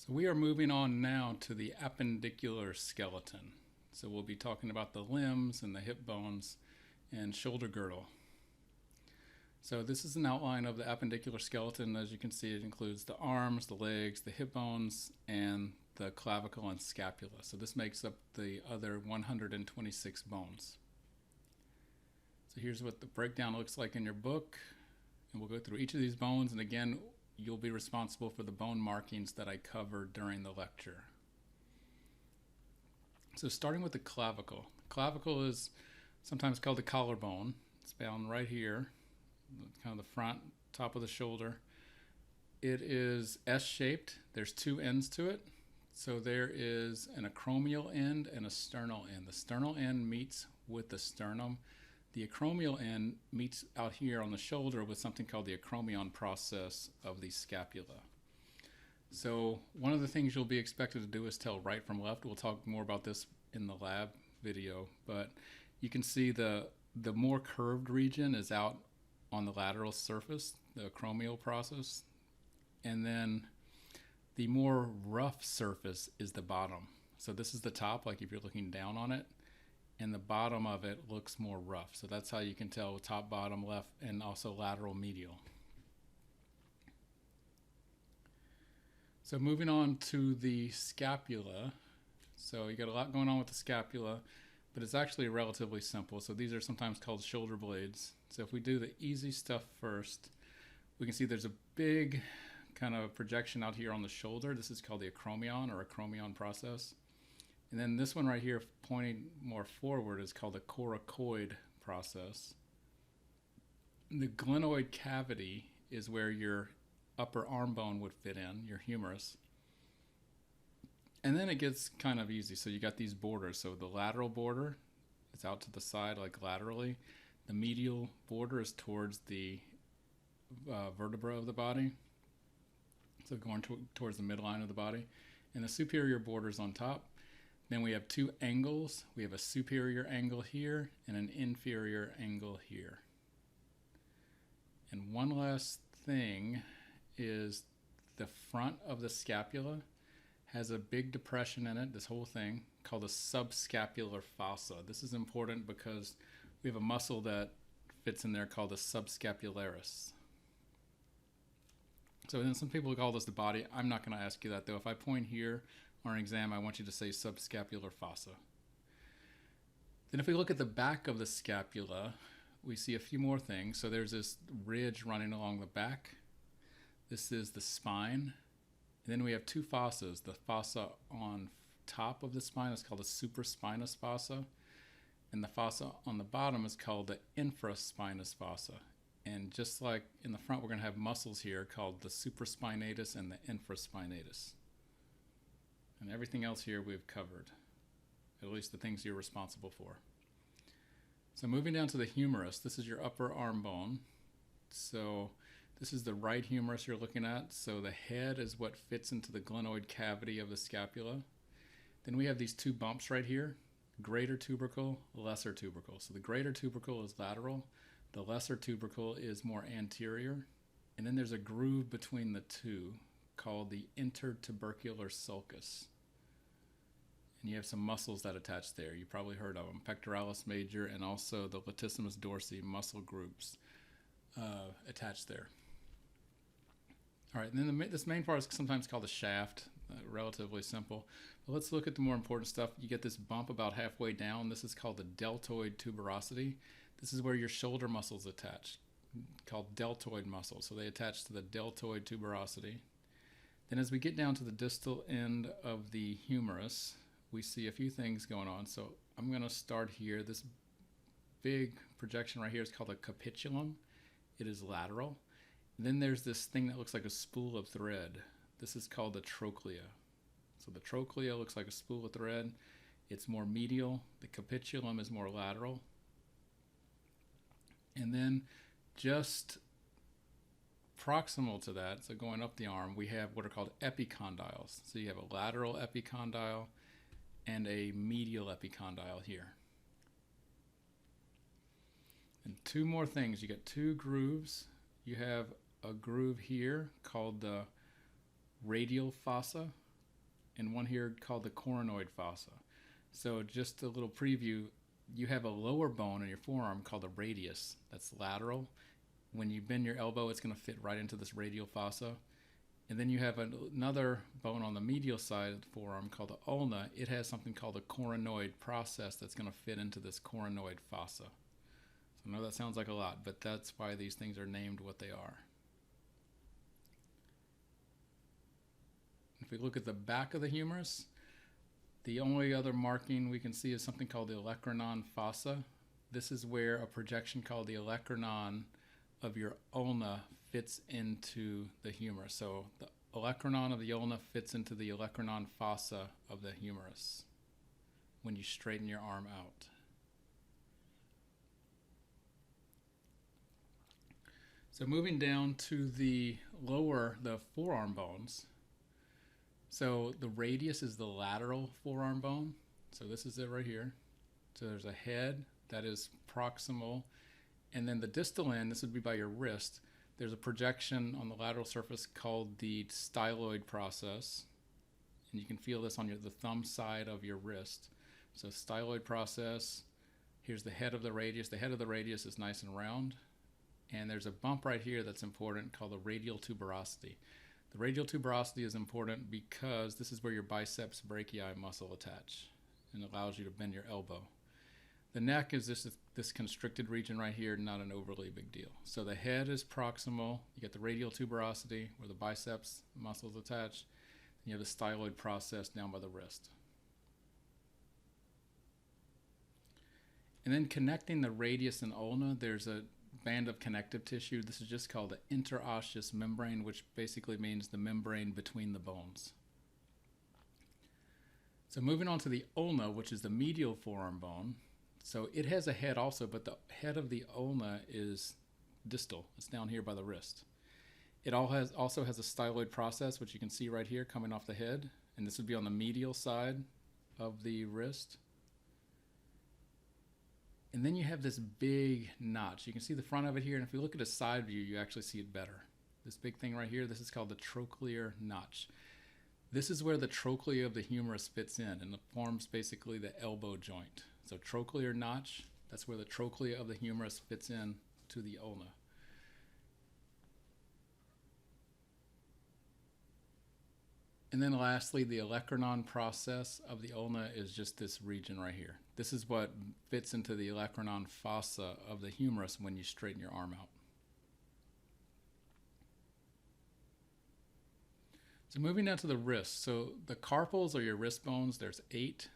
So we are moving on now to the appendicular skeleton. So we'll be talking about the limbs and the hip bones and shoulder girdle. So this is an outline of the appendicular skeleton. As you can see, it includes the arms, the legs, the hip bones, and the clavicle and scapula. So this makes up the other 126 bones. So here's what the breakdown looks like in your book. And we'll go through each of these bones, and again, you'll be responsible for the bone markings that I covered during the lecture. So starting with the clavicle. The clavicle is sometimes called the collarbone. It's found right here, kind of the front, top of the shoulder. It is S-shaped. There's two ends to it. So there is an acromial end and a sternal end. The sternal end meets with the sternum. The acromial end meets out here on the shoulder with something called the acromion process of the scapula. So one of the things you'll be expected to do is tell right from left. We'll talk more about this in the lab video, but you can see the more curved region is out on the lateral surface, the acromial process, and then the more rough surface is the bottom. So this is the top, like if you're looking down on it, and the bottom of it looks more rough. So that's how you can tell top, bottom, left, and also lateral, medial. So moving on to the scapula. So you got a lot going on with the scapula, but it's actually relatively simple. So these are sometimes called shoulder blades. So if we do the easy stuff first, we can see there's a big kind of projection out here on the shoulder. This is called the acromion or acromion process. And then this one right here pointing more forward is called the coracoid process. The glenoid cavity is where your upper arm bone would fit in, your humerus. And then it gets kind of easy. So you got these borders. So the lateral border is out to the side, like laterally. The medial border is towards the vertebra of the body. So going towards the midline of the body. And the superior border is on top. Then we have two angles. We have a superior angle here and an inferior angle here. And one last thing is the front of the scapula has a big depression in it, this whole thing, called the subscapular fossa. This is important because we have a muscle that fits in there called the subscapularis. So then some people call this the body. I'm not going to ask you that though. If I point here on an exam, I want you to say subscapular fossa. Then if we look at the back of the scapula, we see a few more things. So there's this ridge running along the back. This is the spine. And then we have two fossas. The fossa on top of the spine is called the supraspinous fossa. And the fossa on the bottom is called the infraspinous fossa. And just like in the front, we're going to have muscles here called the supraspinatus and the infraspinatus. And everything else here we've covered, at least the things you're responsible for. So moving down to the humerus, this is your upper arm bone. So this is the right humerus you're looking at. So the head is what fits into the glenoid cavity of the scapula. Then we have these two bumps right here, greater tubercle, lesser tubercle. So the greater tubercle is lateral. The lesser tubercle is more anterior. And then there's a groove between the two called the intertubercular sulcus. And you have some muscles that attach there. You probably heard of them, pectoralis major and also the latissimus dorsi muscle groups attached there. All right, and then this main part is sometimes called the shaft, relatively simple. But let's look at the more important stuff. You get this bump about halfway down. This is called the deltoid tuberosity. This is where your shoulder muscles attach, called deltoid muscles. So they attach to the deltoid tuberosity. Then as we get down to the distal end of the humerus, we see a few things going on. So I'm going to start here. This big projection right here is called a capitulum. It is lateral. And then there's this thing that looks like a spool of thread. This is called the trochlea. So the trochlea looks like a spool of thread. It's more medial. The capitulum is more lateral. And then just proximal to that, so going up the arm, we have what are called epicondyles. So you have a lateral epicondyle and a medial epicondyle here. And two more things. You get two grooves. You have a groove here called the radial fossa. and one here called the coronoid fossa. So just a little preview, you have a lower bone in your forearm called the radius that's lateral. When you bend your elbow, it's going to fit right into this radial fossa. And then you have another bone on the medial side of the forearm called the ulna. It has something called the coronoid process that's going to fit into this coronoid fossa. So I know that sounds like a lot, but that's why these things are named what they are. If we look at the back of the humerus, the only other marking we can see is something called the olecranon fossa. This is where a projection called the olecranon of your ulna fits into the humerus. So the olecranon of the ulna fits into the olecranon fossa of the humerus when you straighten your arm out. So moving down to the forearm bones. So the radius is the lateral forearm bone. So this is it right here. So there's a head that is proximal. And then the distal end, this would be by your wrist. There's a projection on the lateral surface called the styloid process. And you can feel this on the thumb side of your wrist. So styloid process, here's the head of the radius. The head of the radius is nice and round. And there's a bump right here that's important called the radial tuberosity. The radial tuberosity is important because this is where your biceps brachii muscle attach and allows you to bend your elbow. The neck is this constricted region right here, not an overly big deal. So the head is proximal. You get the radial tuberosity where the biceps muscles attach. And you have the styloid process down by the wrist. And then connecting the radius and ulna, there's a band of connective tissue. This is just called the interosseous membrane, which basically means the membrane between the bones. So moving on to the ulna, which is the medial forearm bone. So it has a head also, but the head of the ulna is distal. It's down here by the wrist. It also has a styloid process, which you can see right here coming off the head. And this would be on the medial side of the wrist. And then you have this big notch. You can see the front of it here, and if we look at a side view, you actually see it better. This big thing right here, this is called the trochlear notch. This is where the trochlea of the humerus fits in, and it forms basically the elbow joint. So trochlear notch, that's where the trochlea of the humerus fits in to the ulna. And then lastly, the olecranon process of the ulna is just this region right here. This is what fits into the olecranon fossa of the humerus when you straighten your arm out. So moving down to the wrist. So the carpals are your wrist bones. There's 8.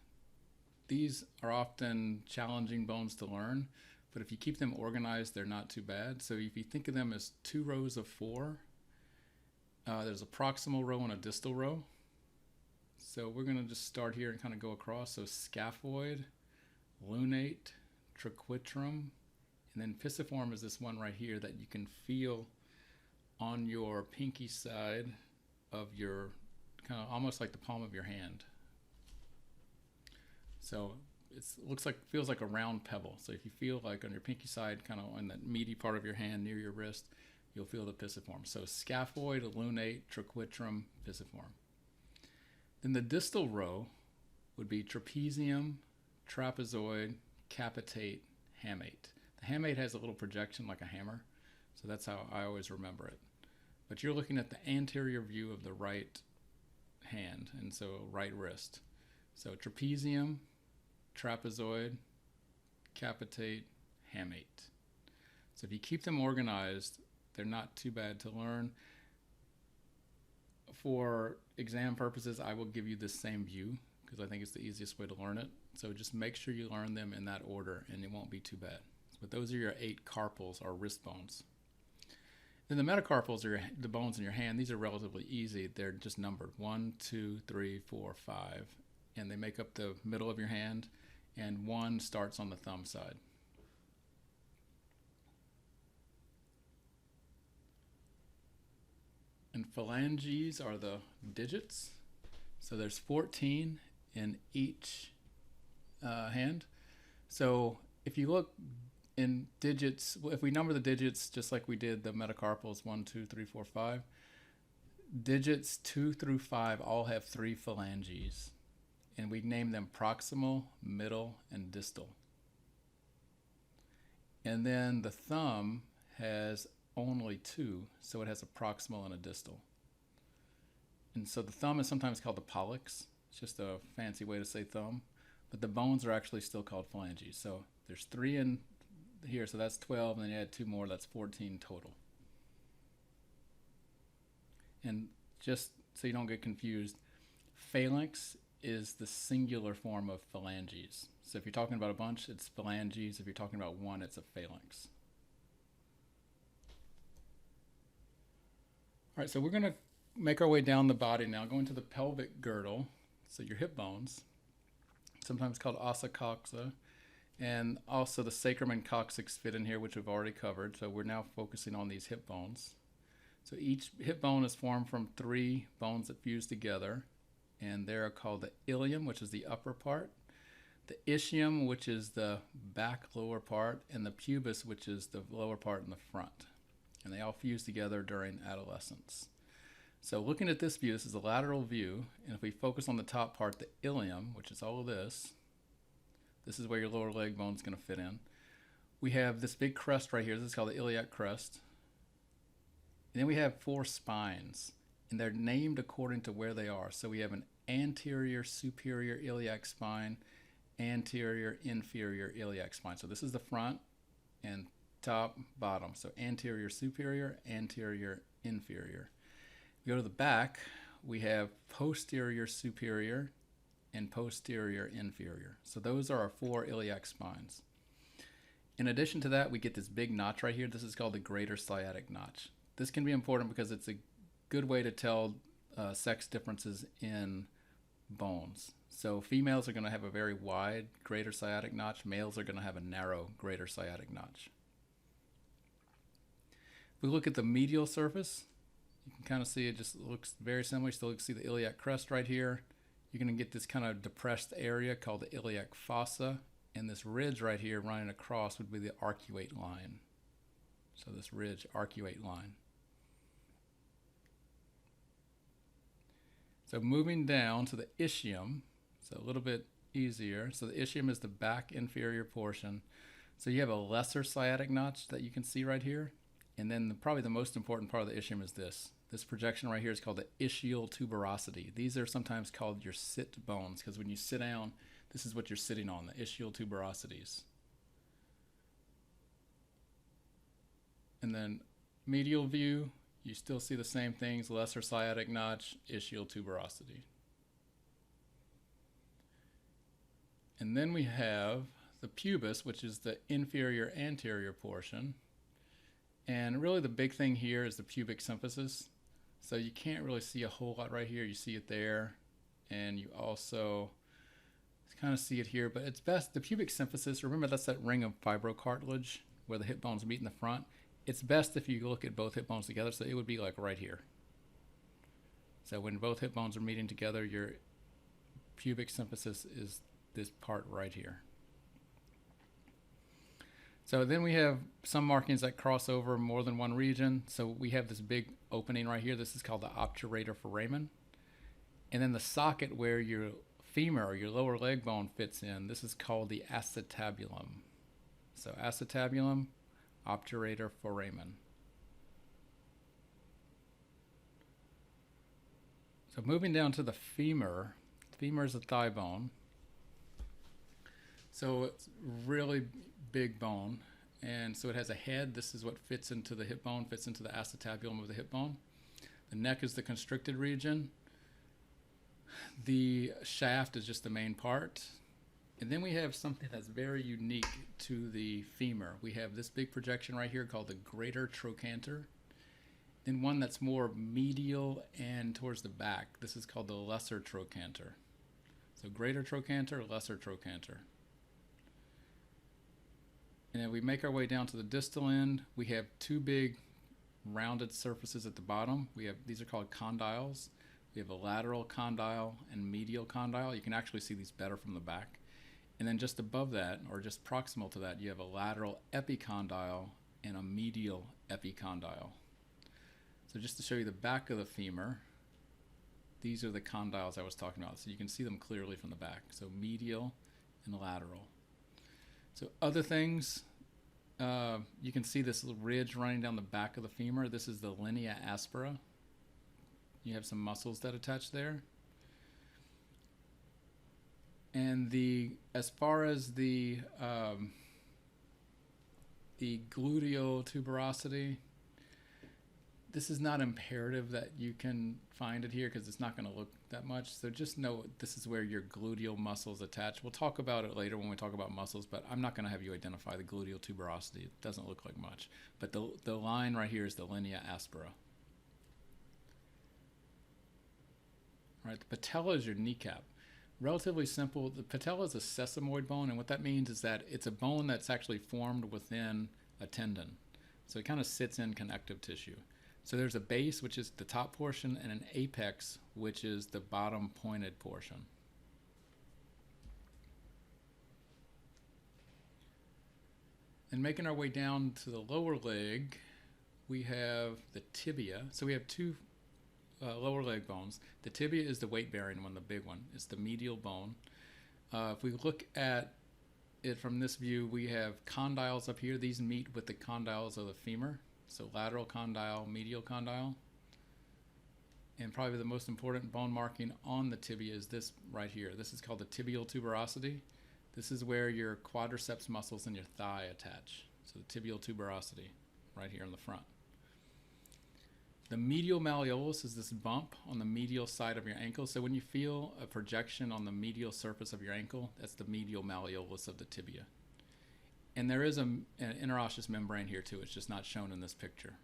These are often challenging bones to learn, but if you keep them organized, they're not too bad. So if you think of them as 2 rows of 4, there's a proximal row and a distal row. So we're going to just start here and kind of go across. So scaphoid, lunate, triquetrum, and then pisiform is this one right here that you can feel on your pinky side of your, kind of almost like the palm of your hand. So it feels like a round pebble. So if you feel like on your pinky side, kind of on that meaty part of your hand near your wrist, you'll feel the pisiform. So scaphoid, lunate, triquetrum, pisiform. Then the distal row would be trapezium, trapezoid, capitate, hamate. The hamate has a little projection like a hammer, so that's how I always remember it. But you're looking at the anterior view of the right hand, and so right wrist. So trapezium, trapezoid, capitate, hamate. So if you keep them organized, they're not too bad to learn. For exam purposes, I will give you the same view because I think it's the easiest way to learn it. So just make sure you learn them in that order and it won't be too bad. But those are your 8 carpals or wrist bones. Then the metacarpals are the bones in your hand. These are relatively easy. They're just numbered 1, 2, 3, 4, 5. And they make up the middle of your hand. And 1 starts on the thumb side. And phalanges are the digits. So there's 14 in each hand. So if you look in digits, if we number the digits just like we did the metacarpals, 1, 2, 3, 4, 5, digits 2 through 5 all have 3 phalanges, and we name them proximal, middle, and distal. And then the thumb has only 2, so it has a proximal and a distal. And so the thumb is sometimes called the pollex. It's just a fancy way to say thumb, but the bones are actually still called phalanges. So there's 3 in here, so that's 12, and then you add 2 more, that's 14 total. And just so you don't get confused, phalanx is the singular form of phalanges. So if you're talking about a bunch, it's phalanges. If you're talking about one, it's a phalanx. All right, so we're going to make our way down the body now, going to the pelvic girdle, so your hip bones, sometimes called ossa coxa, and also the sacrum and coccyx fit in here, which we've already covered. So we're now focusing on these hip bones. So each hip bone is formed from 3 bones that fuse together, and they're called the ilium, which is the upper part, the ischium, which is the back lower part, and the pubis, which is the lower part in the front. And they all fuse together during adolescence. So looking at this view, this is a lateral view, and if we focus on the top part, the ilium, which is all of this is where your lower leg bone is going to fit in. We have this big crest right here. This is called the iliac crest. And then we have 4 spines, and they're named according to where they are. So we have an anterior superior iliac spine, anterior inferior iliac spine. So this is the front and top, bottom. So anterior superior, anterior inferior. We go to the back, we have posterior superior and posterior inferior. So those are our 4 iliac spines. In addition to that, we get this big notch right here. This is called the greater sciatic notch. This can be important because it's a good way to tell sex differences in bones. So females are going to have a very wide greater sciatic notch. Males are going to have a narrow greater sciatic notch. If we look at the medial surface, you can kind of see it just looks very similar. You still see the iliac crest right here. You're going to get this kind of depressed area called the iliac fossa, and this ridge right here running across would be the arcuate line. So this ridge, arcuate line. So moving down to the ischium, so a little bit easier. So the ischium is the back inferior portion. So you have a lesser sciatic notch that you can see right here. And then probably the most important part of the ischium is this. This projection right here is called the ischial tuberosity. These are sometimes called your sit bones, because when you sit down, this is what you're sitting on, the ischial tuberosities. And then medial view, you still see the same things, lesser sciatic notch, ischial tuberosity. And then we have the pubis, which is the inferior anterior portion. And really the big thing here is the pubic symphysis. So you can't really see a whole lot right here. You see it there, and you also kind of see it here, but it's best, the pubic symphysis, remember that's that ring of fibrocartilage where the hip bones meet in the front. It's best if you look at both hip bones together, so it would be like right here. So when both hip bones are meeting together, your pubic symphysis is this part right here. So then we have some markings that cross over more than one region. So we have this big opening right here. This is called the obturator foramen. And then the socket where your femur or your lower leg bone fits in, this is called the acetabulum. So acetabulum, obturator foramen. So moving down to the femur. Femur is a thigh bone. So it's really big bone, and so it has a head. This is what fits into the hip bone, fits into the acetabulum of the hip bone. The neck is the constricted region. The shaft is just the main part. And then we have something that's very unique to the femur. We have this big projection right here called the greater trochanter. Then one that's more medial and towards the back. This is called the lesser trochanter. So greater trochanter, lesser trochanter. And then we make our way down to the distal end. We have 2 big rounded surfaces at the bottom. These are called condyles. We have a lateral condyle and medial condyle. You can actually see these better from the back. And then just above that, or just proximal to that, you have a lateral epicondyle and a medial epicondyle. So just to show you the back of the femur, these are the condyles I was talking about. So you can see them clearly from the back. So medial and lateral. So other things, you can see this ridge running down the back of the femur. This is the linea aspera. You have some muscles that attach there. And as far as the gluteal tuberosity, this is not imperative that you can find it here because it's not going to look that much. So just know this is where your gluteal muscles attach. We'll talk about it later when we talk about muscles, but I'm not going to have you identify the gluteal tuberosity. It doesn't look like much. But the line right here is the linea aspera. All right, the patella is your kneecap. Relatively simple. The patella is a sesamoid bone, and what that means is that it's a bone that's actually formed within a tendon. So it kind of sits in connective tissue. So there's a base, which is the top portion, and an apex, which is the bottom pointed portion. And making our way down to the lower leg, we have the tibia. So we have two lower leg bones. The tibia is the weight-bearing one, the big one. It's the medial bone. If we look at it from this view, we have condyles up here. These meet with the condyles of the femur. So lateral condyle, medial condyle. And probably the most important bone marking on the tibia is this right here. This is called the tibial tuberosity. This is where your quadriceps muscles in your thigh attach. So the tibial tuberosity right here in the front. The medial malleolus is this bump on the medial side of your ankle. So when you feel a projection on the medial surface of your ankle, that's the medial malleolus of the tibia. And there is an interosseous membrane here too. It's just not shown in this picture.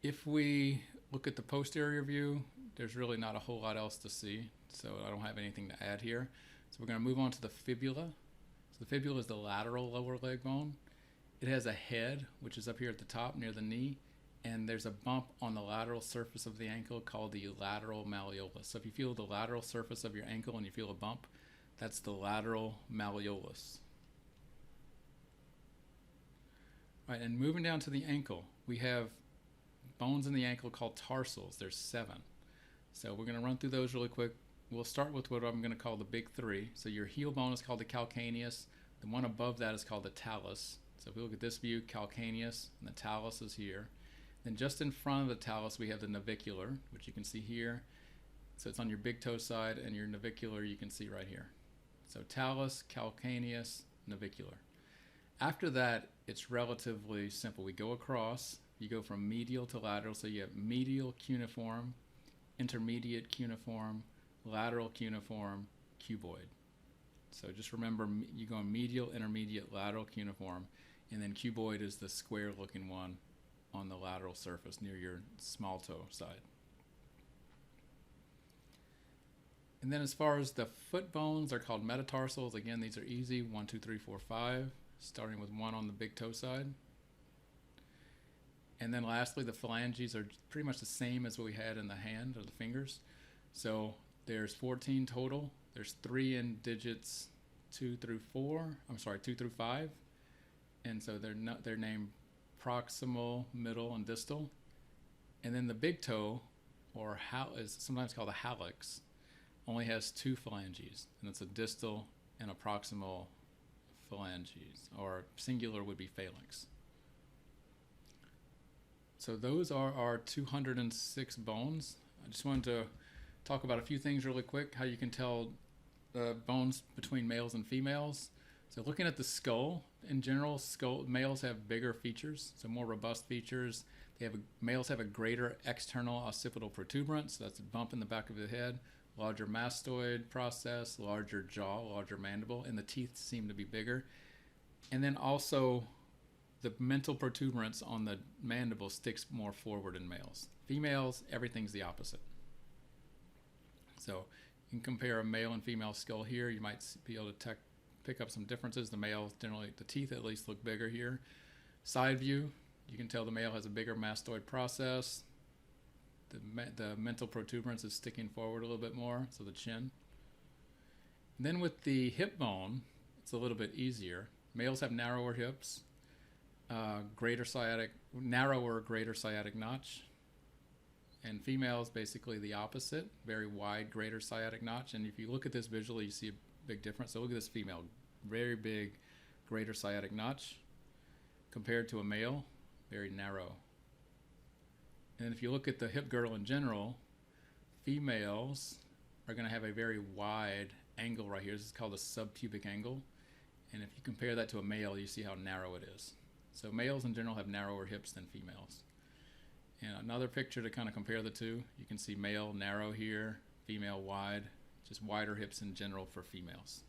If we look at the posterior view, there's really not a whole lot else to see. So I don't have anything to add here. So we're going to move on to the fibula. So the fibula is the lateral lower leg bone. It has a head, which is up here at the top near the knee, and there's a bump on the lateral surface of the ankle called the lateral malleolus. So if you feel the lateral surface of your ankle and you feel a bump, that's the lateral malleolus. All right, and moving down to the ankle, we have bones in the ankle called tarsals. There's 7. So we're going to run through those really quick. We'll start with what I'm going to call the big 3. So your heel bone is called the calcaneus. The one above that is called the talus. So if we look at this view, calcaneus, and the talus is here. Then just in front of the talus, we have the navicular, which you can see here. So it's on your big toe side, and your navicular you can see right here. So talus, calcaneus, navicular. After that, it's relatively simple. We go across. You go from medial to lateral. So you have medial cuneiform, intermediate cuneiform, lateral cuneiform, cuboid. So just remember, you go medial, intermediate, lateral cuneiform, and then cuboid is the square-looking one on the lateral surface near your small toe side. And then as far as the foot bones, they're called metatarsals. Again, these are easy, 1, 2, 3, 4, 5, starting with 1 on the big toe side. And then lastly, the phalanges are pretty much the same as what we had in the hand or the fingers. So there's 14 total. There's 3 in digits 2 through 5. And so they're named proximal, middle, and distal. And then the big toe, or is sometimes called a hallux, only has 2 phalanges, and it's a distal and a proximal phalanges, or singular would be phalanx. So those are our 206 bones. I just wanted to talk about a few things really quick, how you can tell bones between males and females. So looking at the skull, in general, males have bigger features, so more robust features. Males have a greater external occipital protuberance, so that's a bump in the back of the head, larger mastoid process, larger jaw, larger mandible, and the teeth seem to be bigger. And then also the mental protuberance on the mandible sticks more forward in males. Females, everything's the opposite. So you can compare a male and female skull here. You might be able to pick up some differences. The males generally, the teeth at least look bigger here. Side view, you can tell the male has a bigger mastoid process. The mental protuberance is sticking forward a little bit more, so the chin. And then with the hip bone, it's a little bit easier. Males have narrower hips. narrower greater sciatic notch. And females, basically the opposite, very wide greater sciatic notch. And if you look at this visually, you see a big difference. So look at this female, very big greater sciatic notch compared to a male, very narrow. And if you look at the hip girdle in general, females are going to have a very wide angle right here. This is called a subpubic angle. And if you compare that to a male, you see how narrow it is. So males in general have narrower hips than females. And another picture to kind of compare the two, you can see male narrow here, female wide, just wider hips in general for females.